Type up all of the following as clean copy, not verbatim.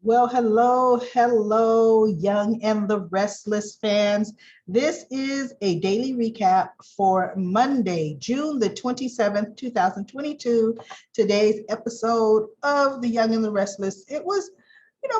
Well, hello, Young and the Restless fans. This is a daily recap for Monday, June the 27th, 2022. Today's episode of The Young and the Restless. It was,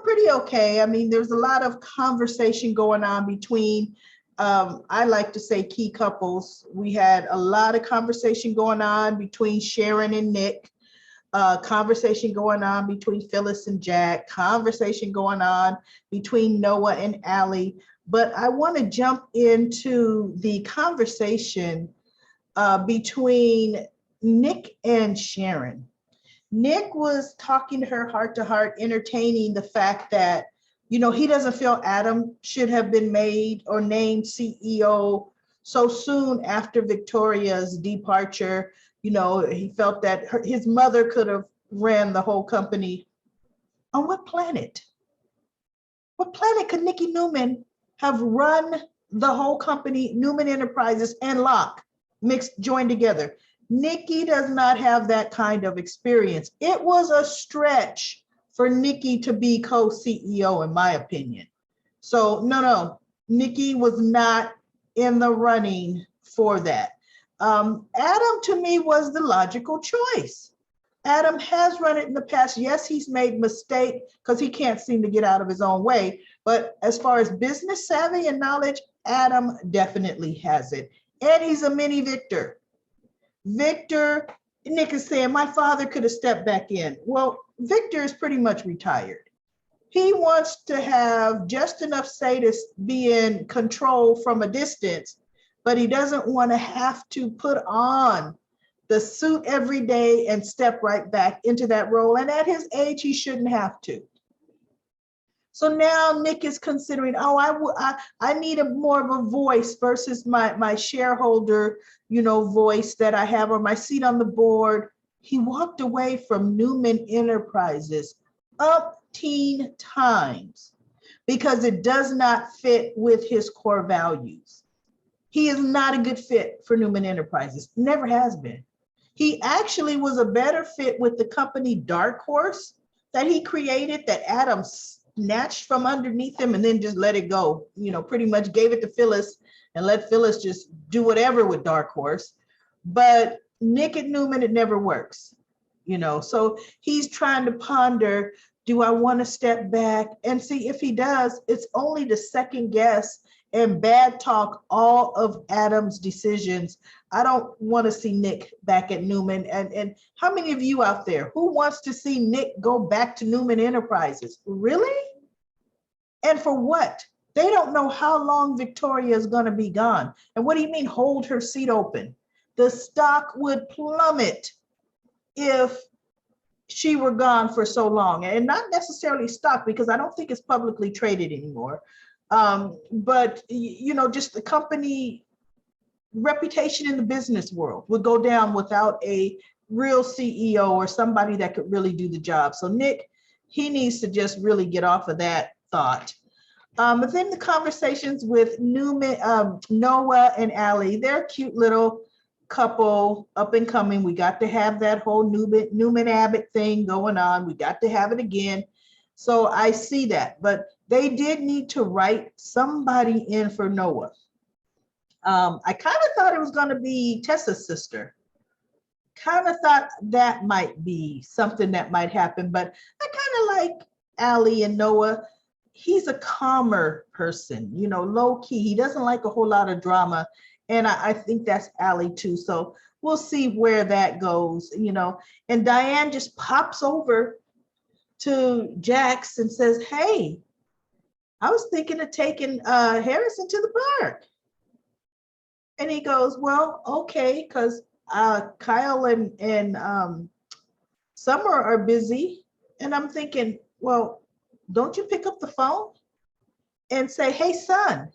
pretty okay. I mean, there's a lot of conversation going on between, I like to say, key couples. We had a lot of conversation going on between Sharon and Nick, conversation going on between Phyllis and Jack, conversation going on between Noah and Allie. But I want to jump into the conversation between Nick and Sharon. Nick was talking to her heart to heart, entertaining the fact that, he doesn't feel Adam should have been made or named CEO so soon after Victoria's departure. He felt that his mother could have ran the whole company. On what planet? What planet could Nikki Newman have run the whole company, Newman Enterprises and Locke, mixed, joined together? Nikki does not have that kind of experience. It was a stretch for Nikki to be co-CEO, in my opinion. So no, Nikki was not in the running for that. Adam, to me, was the logical choice. Adam has run it in the past. Yes, he's made mistakes because he can't seem to get out of his own way. But as far as business savvy and knowledge, Adam definitely has it. And he's a mini Victor. Victor, Nick is saying, my father could have stepped back in. Well, Victor is pretty much retired. He wants to have just enough say to be in control from a distance, but he doesn't want to have to put on the suit every day and step right back into that role. And at his age, he shouldn't have to. So now Nick is considering, I need a more of a voice versus my shareholder, voice that I have, or my seat on the board. He walked away from Newman Enterprises umpteen times because it does not fit with his core values. He is not a good fit for Newman Enterprises, never has been. He actually was a better fit with the company Dark Horse that he created, that Adam snatched from underneath him and then just let it go, pretty much gave it to Phyllis and let Phyllis just do whatever with Dark Horse. But Nick and Newman, it never works, so he's trying to ponder, do I want to step back? And see, if he does, it's only to second guess and bad talk all of Adam's decisions. I don't want to see Nick back at Newman. And how many of you out there, who wants to see Nick go back to Newman Enterprises? Really? And for what? They don't know how long Victoria is going to be gone. And what do you mean hold her seat open? The stock would plummet if she were gone for so long, and not necessarily stock, because I don't think it's publicly traded anymore. But just the company reputation in the business world would go down without a real CEO or somebody that could really do the job. So Nick, he needs to just really get off of that thought. But then the conversations with Newman, Noah and Allie, they're a cute little couple, up and coming. We got to have that whole Newman Abbott thing going on. We got to have it again. So I see that, but they did need to write somebody in for Noah. I kind of thought it was going to be Tessa's sister. Kind of thought that might be something that might happen, but I kind of like Allie and Noah. He's a calmer person, low key. He doesn't like a whole lot of drama. And I think that's Allie too. So we'll see where that goes, And Diane just pops over to Jax and says, hey, I was thinking of taking Harrison to the park. And he goes, well, okay, because Kyle and Summer are busy. And I'm thinking, well, don't you pick up the phone and say, hey, son,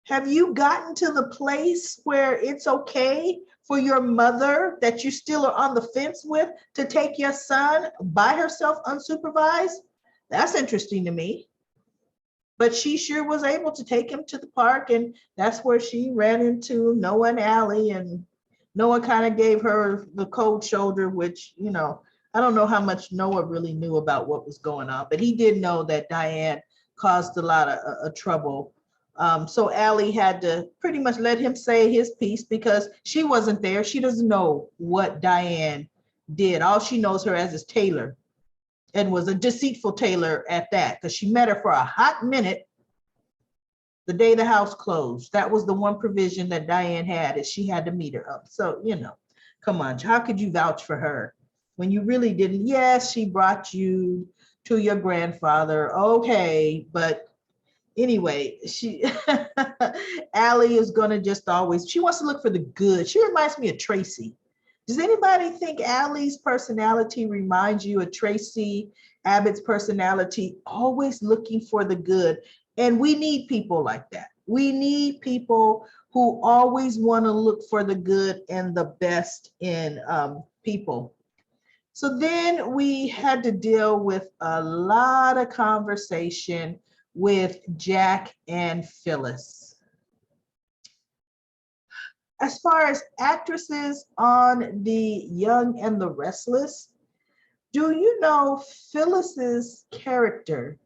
have you gotten to the place where it's okay for your mother that you still are on the fence with to take your son by herself unsupervised? That's interesting to me. But she sure was able to take him to the park, and that's where she ran into Noah and Allie, and Noah kind of gave her the cold shoulder, which, I don't know how much Noah really knew about what was going on, but he did know that Diane caused a lot of trouble. So Allie had to pretty much let him say his piece because she wasn't there. She doesn't know what Diane did. All she knows her as is Taylor, and was a deceitful Taylor at that, because she met her for a hot minute the day the house closed. That was the one provision that Diane had, is she had to meet her up. So, come on, how could you vouch for her when you really didn't? Yes, she brought you to your grandfather. Okay, but anyway, Allie is gonna just always, she wants to look for the good. She reminds me of Tracy. Does anybody think Allie's personality reminds you of Tracy Abbott's personality? Always looking for the good. And we need people like that. We need people who always want to look for the good and the best in people. So then we had to deal with a lot of conversation with Jack and Phyllis. As far as actresses on The Young and the Restless, do you know Phyllis's character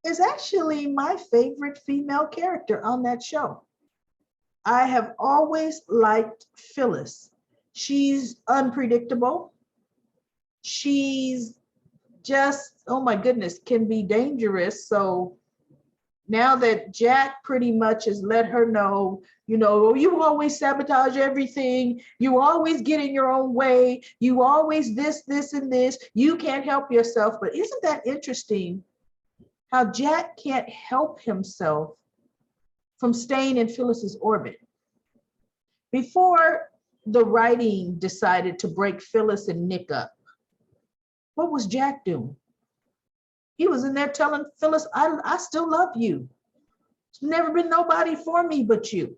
is actually my favorite female character on that show. I have always liked Phyllis. She's unpredictable. She's just, oh my goodness, can be dangerous. So now that Jack pretty much has let her know, you always sabotage everything. You always get in your own way. You always this, and this. You can't help yourself. But isn't that interesting how Jack can't help himself from staying in Phyllis's orbit? Before the writing decided to break Phyllis and Nick up, what was Jack doing? He was in there telling Phyllis, I still love you. There's never been nobody for me but you.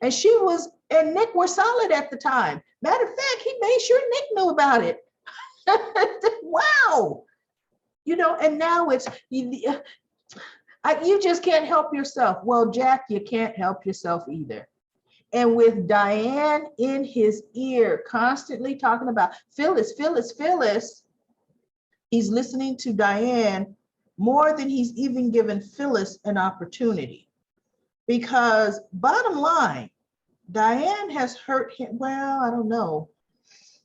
And she was, and Nick were solid at the time. Matter of fact, he made sure Nick knew about it. Wow. And now it's, you just can't help yourself. Well, Jack, you can't help yourself either. And with Diane in his ear, constantly talking about Phyllis, Phyllis, Phyllis, he's listening to Diane more than he's even given Phyllis an opportunity. Because bottom line, Diane has hurt him. Well, I don't know.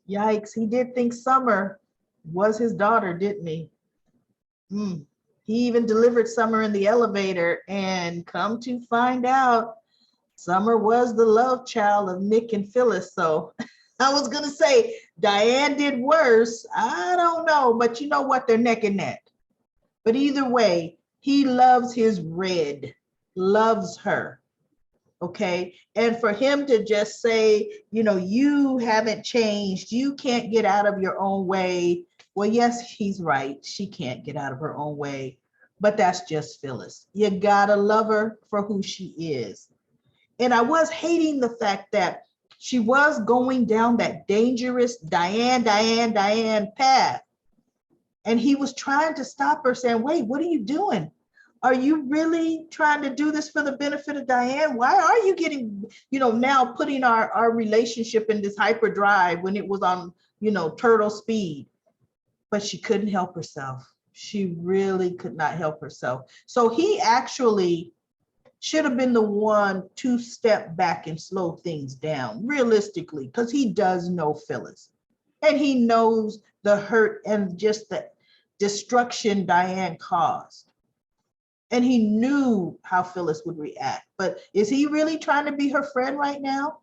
Yikes, he did think Summer was his daughter, didn't he? He even delivered Summer in the elevator, and come to find out, Summer was the love child of Nick and Phyllis. So I was gonna say Diane did worse. I don't know, but you know what? They're neck and neck. But either way, he loves his Red, loves her. Okay. And for him to just say, you haven't changed, you can't get out of your own way. Well, yes, he's right. She can't get out of her own way, but that's just Phyllis. You gotta love her for who she is. And I was hating the fact that she was going down that dangerous Diane path. And he was trying to stop her, saying, wait, what are you doing? Are you really trying to do this for the benefit of Diane? Why are you getting, now putting our relationship in this hyperdrive when it was on, turtle speed? But she couldn't help herself. She really could not help herself. So he actually should have been the one to step back and slow things down, realistically, because he does know Phyllis. And he knows the hurt and just the destruction Diane caused. And he knew how Phyllis would react. But is he really trying to be her friend right now?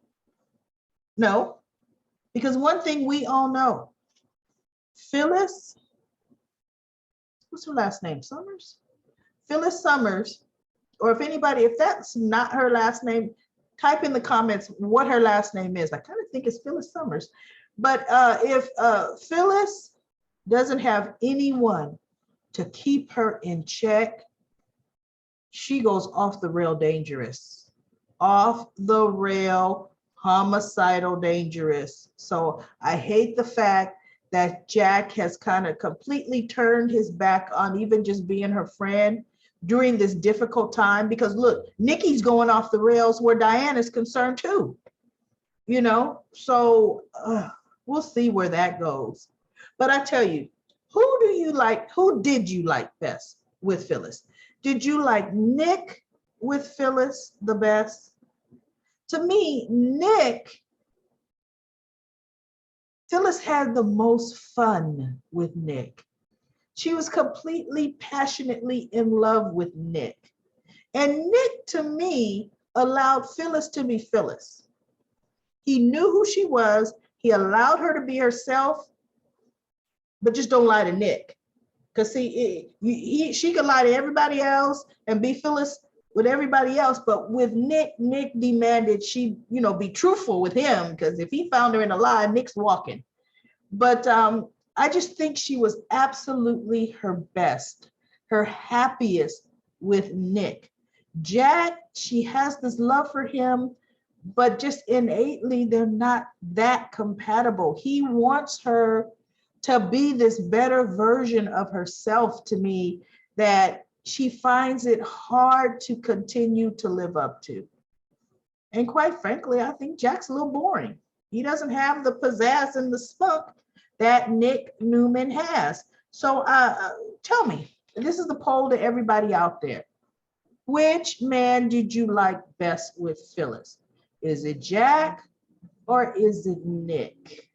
No. Because one thing we all know, Phyllis, what's her last name? Summers? Phyllis Summers, or if that's not her last name, type in the comments what her last name is. I kind of think it's Phyllis Summers. But if Phyllis doesn't have anyone to keep her in check, she goes off the rail dangerous, off the rail homicidal dangerous. So I hate the fact that Jack has kind of completely turned his back on even just being her friend during this difficult time, because look, Nikki's going off the rails where Diane is concerned too, so we'll see where that goes. But I tell you, who did you like best with Phyllis? Did you like Nick with Phyllis the best? To me, Phyllis had the most fun with Nick. She was completely passionately in love with Nick. And Nick, to me, allowed Phyllis to be Phyllis. He knew who she was. He allowed her to be herself, but just don't lie to Nick. Because see, she could lie to everybody else and be Phyllis with everybody else, but with Nick demanded she, be truthful with him, because if he found her in a lie, Nick's walking. But I just think she was absolutely her best, her happiest with Nick. Jack, she has this love for him, but just innately, they're not that compatible. He wants her to be this better version of herself, to me, that she finds it hard to continue to live up to. And quite frankly, I think Jack's a little boring. He doesn't have the pizzazz and the spunk that Nick Newman has. So tell me, this is the poll to everybody out there. Which man did you like best with Phyllis? Is it Jack or is it Nick?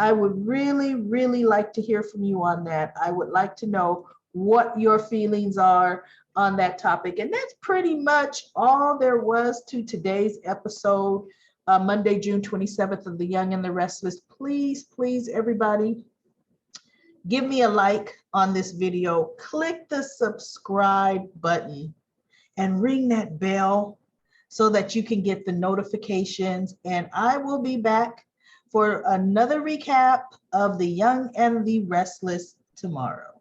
I would really, really like to hear from you on that. I would like to know what your feelings are on that topic. And that's pretty much all there was to today's episode, Monday, June 27th of The Young and the Restless. Please, please, everybody, give me a like on this video. Click the subscribe button and ring that bell so that you can get the notifications. And I will be back for another recap of The Young and the Restless tomorrow.